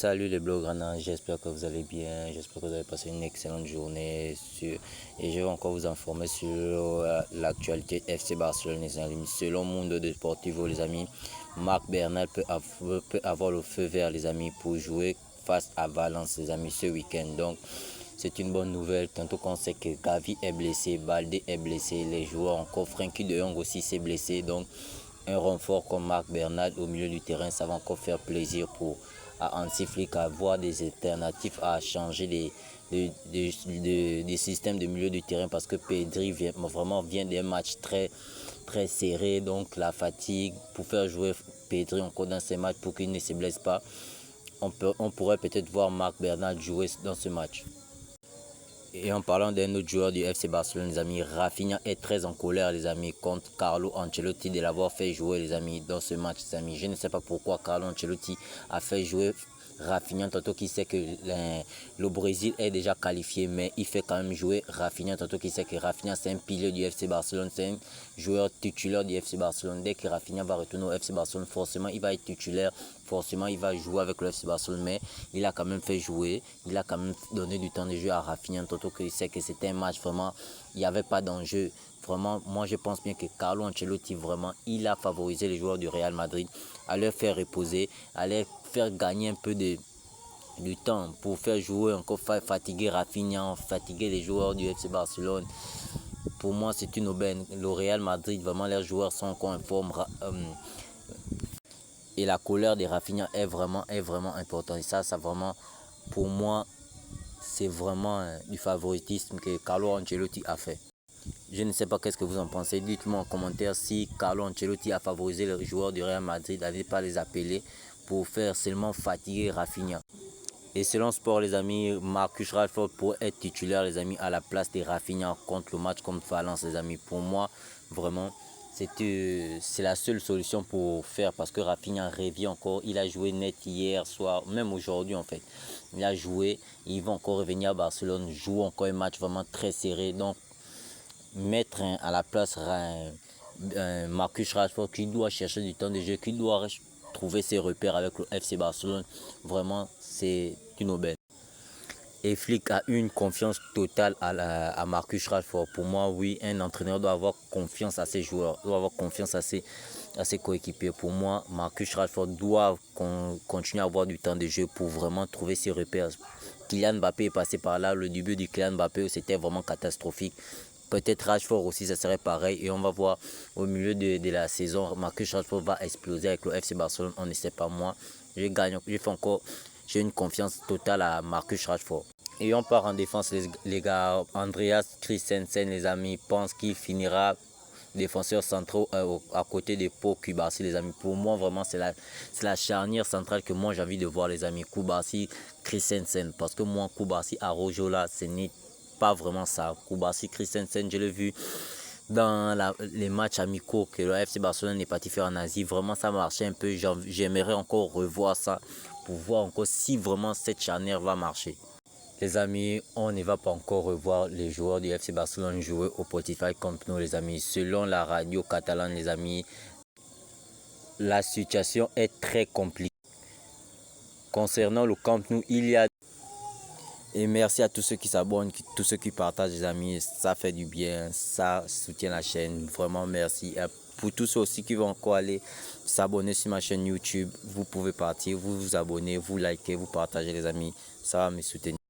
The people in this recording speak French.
Salut les blogueurs, j'espère que vous allez bien, j'espère que vous avez passé une excellente journée et je vais encore vous informer sur l'actualité FC Barcelone les amis. Selon Mundo Deportivo les amis, Marc Bernal peut avoir le feu vert les amis pour jouer face à Valence les amis ce week-end. Donc c'est une bonne nouvelle, tantôt qu'on sait que Gavi est blessé, Baldé est blessé, les joueurs encore, Frenkie de Jong aussi s'est blessé, donc un renfort comme Marc Bernal au milieu du terrain, ça va encore faire plaisir à Hansi Flick à avoir des alternatives, à changer des systèmes de milieu du terrain parce que Pedri vient d'un match très serré, donc la fatigue pour faire jouer Pedri encore dans ces matchs pour qu'il ne se blesse pas. On pourrait peut-être voir Marc Bernal jouer dans ce match. Et en parlant d'un autre joueur du FC Barcelone, les amis, Rafinha est très en colère, les amis, contre Carlo Ancelotti de l'avoir fait jouer, les amis, dans ce match, les amis. Je ne sais pas pourquoi Carlo Ancelotti a fait jouer Rafinha, tantôt qu'il sait que le Brésil est déjà qualifié, mais il fait quand même jouer Rafinha, tantôt qu'il sait que Rafinha c'est un pilier du FC Barcelone, c'est un joueur titulaire du FC Barcelone. Dès que Rafinha va retourner au FC Barcelone, forcément il va être titulaire, forcément il va jouer avec le FC Barcelone, mais il a quand même fait jouer, il a quand même donné du temps de jeu à Rafinha, tantôt qu'il sait que c'était un match vraiment, il n'y avait pas d'enjeu. Vraiment, moi je pense bien que Carlo Ancelotti, vraiment, il a favorisé les joueurs du Real Madrid à leur faire reposer, à leur faire gagner un peu du temps pour faire jouer encore, fatiguer Rafinha, fatiguer les joueurs du FC Barcelone. Pour moi, c'est une aubaine. Le Real Madrid, vraiment, leurs joueurs sont encore en forme. Et la colère de Rafinha est vraiment importante. Et ça vraiment, pour moi, c'est vraiment du favoritisme que Carlo Ancelotti a fait. Je ne sais pas qu'est-ce que vous en pensez. Dites-moi en commentaire si Carlo Ancelotti a favorisé les joueurs du Real Madrid, à ne pas les appeler pour faire seulement fatiguer Rafinha. Et selon Sport, les amis, Marcus Rashford pourrait être titulaire, les amis, à la place de Rafinha contre le match contre Valence, les amis. Pour moi, vraiment, c'est la seule solution pour faire parce que Rafinha revient encore. Il a joué net hier soir, même aujourd'hui en fait. Il a joué, il va encore revenir à Barcelone, joue encore un match vraiment très serré. Donc, mettre à la place Marcus Rashford qui doit chercher du temps de jeu, qui doit trouver ses repères avec le FC Barcelone, vraiment c'est une aubaine. Et Flick a eu une confiance totale à Marcus Rashford. Pour moi, oui, un entraîneur doit avoir confiance à ses joueurs, doit avoir confiance à ses coéquipiers. Pour moi, Marcus Rashford doit continuer à avoir du temps de jeu pour vraiment trouver ses repères. Kylian Mbappé est passé par là, le début du Kylian Mbappé, c'était vraiment catastrophique. Peut-être Rashford aussi, ça serait pareil. Et on va voir au milieu de la saison, Marcus Rashford va exploser avec le FC Barcelone. On ne sait pas moi. J'ai une confiance totale à Marcus Rashford. Et on part en défense, les gars. Andreas Christensen, les amis, pense qu'il finira défenseur central à côté de Pau Cubarsí, les amis. Pour moi, vraiment, c'est la charnière centrale que moi j'ai envie de voir, les amis. Cubarsí, Christensen. Parce que moi, Cubarsí, Arrojola, ce n'est pas vraiment ça. Cubarsí, Christensen, je l'ai vu dans les matchs amicaux que le FC Barcelone est parti faire en Asie. Vraiment, ça marchait un peu. J'aimerais encore revoir ça pour voir encore si vraiment cette charnière va marcher. Les amis, on ne va pas encore revoir les joueurs du FC Barcelone jouer au Spotify Camp Nou, les amis. Selon la radio catalane, les amis, la situation est très compliquée. Concernant le Camp Nou, il y a... Et merci à tous ceux qui s'abonnent, tous ceux qui partagent, les amis. Ça fait du bien, ça soutient la chaîne. Vraiment, merci. Et pour tous ceux aussi qui vont encore aller s'abonner sur ma chaîne YouTube, vous pouvez partir, vous vous abonnez, vous likez, vous partagez, les amis. Ça va me soutenir.